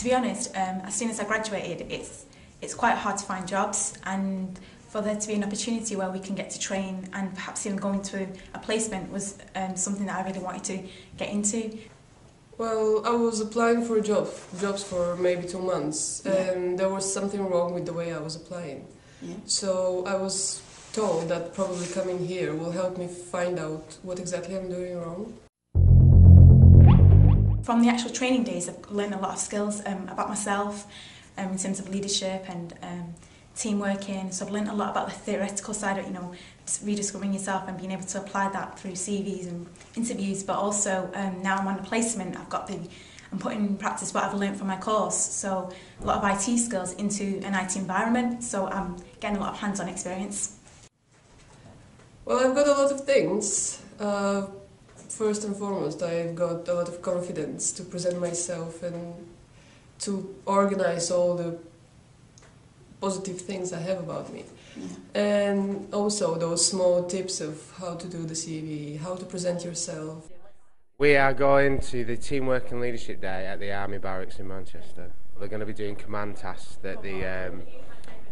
To be honest, as soon as I graduated, it's quite hard to find jobs, and for there to be an opportunity where we can get to train and perhaps even go into a placement was something that I really wanted to get into. Well, I was applying for jobs for maybe 2 months, and there was something wrong with the way I was applying. Yeah. So I was told that probably coming here will help me find out what exactly I'm doing wrong. From the actual training days, I've learned a lot of skills about myself in terms of leadership and team working. So I've learned a lot about the theoretical side of, rediscovering yourself and being able to apply that through CVs and interviews. But also now I'm on a placement, I'm putting in practice what I've learned from my course. So a lot of IT skills into an IT environment. So I'm getting a lot of hands-on experience. Well, I've got a lot of things. First and foremost, I've got a lot of confidence to present myself and to organize all the positive things I have about me. Yeah. And also those small tips of how to do the CV, how to present yourself. We are going to the Teamwork and Leadership Day at the Army Barracks in Manchester. We're going to be doing command tasks that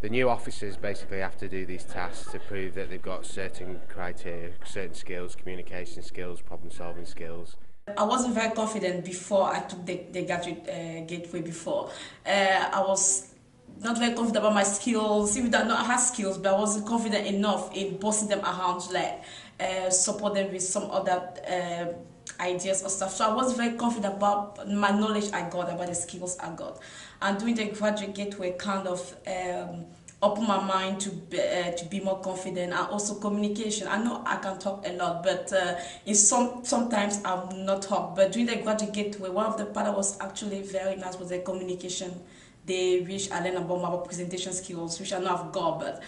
the new officers basically have to do these tasks to prove that they've got certain criteria, certain skills, communication skills, problem solving skills. I wasn't very confident before I took the graduate gateway before. I was not very confident about my skills, even though I had skills, but I wasn't confident enough in bossing them around to support them with some other ideas or stuff. So I wasn't very confident about my knowledge I got, about the skills I got. And doing the graduate gateway kind of opened my mind to be more confident, and also communication. I know I can talk a lot, but sometimes I'm not talk. But doing the graduate gateway, one of the part that was actually very nice was the communication day, which I learned about my presentation skills, which I know I've got, but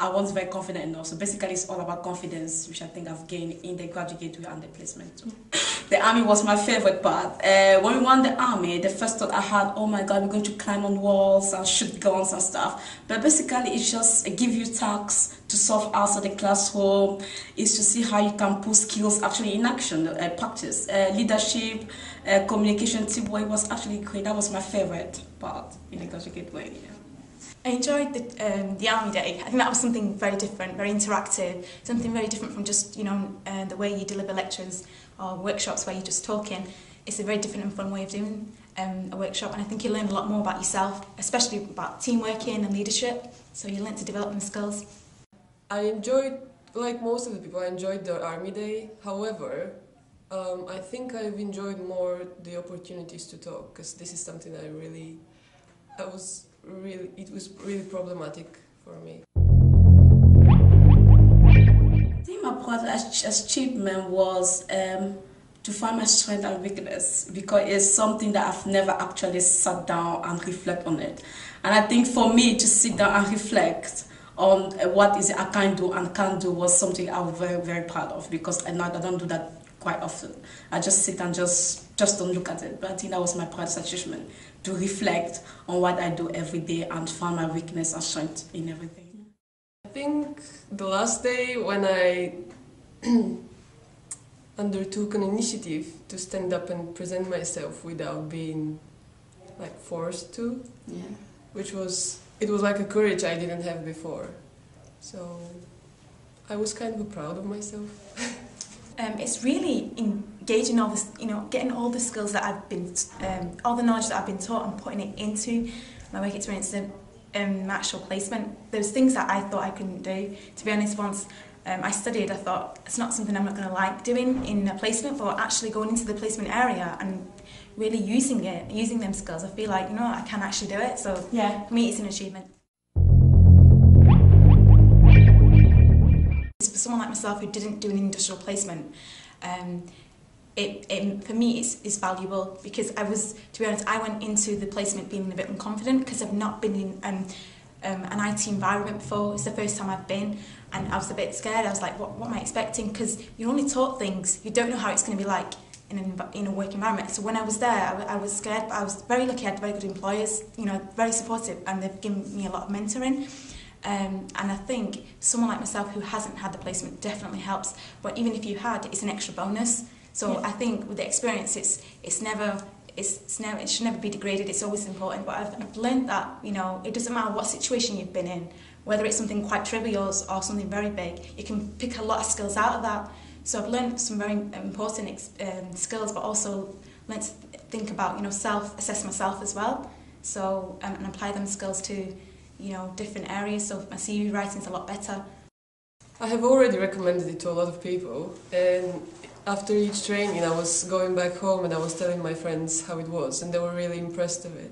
I wasn't very confident enough. So basically it's all about confidence, which I think I've gained in the graduate gateway and the placement too. The army was my favorite part. When we won the army, the first thought I had, oh my God, we're going to climb on walls and shoot guns and stuff. But basically it's just give you tasks to solve outside the classroom. It's to see how you can put skills actually in action, practice. Leadership, communication, teamwork was actually great. That was my favorite part in the graduate gateway. Yeah. I enjoyed the Army Day. I think that was something very different, very interactive, something very different from just the way you deliver lectures or workshops where you're just talking. It's a very different and fun way of doing a workshop, and I think you learn a lot more about yourself, especially about team working and leadership, so you learn to develop them skills. I enjoyed, like most of the people, I enjoyed the Army Day. However, I think I've enjoyed more the opportunities to talk, because this is something it was really problematic for me. I think my part as achievement was to find my strength and weakness, because it's something that I've never actually sat down and reflect on it. And I think for me to sit down and reflect on what is it I can do and can't do was something I was very, very proud of, because I don't do that quite often. I just sit and just don't look at it. But I think that was my proudest achievement, to reflect on what I do every day and find my weakness and strength in everything. I think the last day when I undertook an initiative to stand up and present myself without being forced to, it was like a courage I didn't have before. So I was kind of proud of myself. It's really engaging all this, getting all the skills that I've been, all the knowledge that I've been taught and putting it into my work experience in my actual placement. There's things that I thought I couldn't do. To be honest, once I studied, I thought it's not something I'm not going to like doing in a placement, but actually going into the placement area and really using them skills, I feel like, I can actually do it. So yeah, for me, it's an achievement. For someone like myself who didn't do an industrial placement, for me it's valuable, because to be honest, I went into the placement being a bit unconfident because I've not been in an IT environment before. It's the first time I've been, and I was a bit scared. I was like, what am I expecting? Because you're only taught things, you don't know how it's going to be like in a work environment. So when I was there, I was scared, but I was very lucky. I had very good employers, very supportive, and they've given me a lot of mentoring. And I think someone like myself who hasn't had the placement definitely helps. But even if you had, it's an extra bonus. So yeah. I think with the experience, it's never it should never be degraded. It's always important. But I've learned that, you know, it doesn't matter what situation you've been in, whether it's something quite trivial or something very big, you can pick a lot of skills out of that. So I've learned some very important skills, but also learned to think about, you know, assess myself as well. So and apply them skills to, you know, different areas. So my CV writing's a lot better. I have already recommended it to a lot of people, and after each training I was going back home and I was telling my friends how it was, and they were really impressed with it.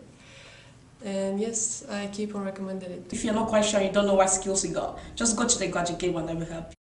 And yes, I keep on recommending it. If you're not quite sure, you don't know what skills you got, just go to the Graduate Game and they will help you.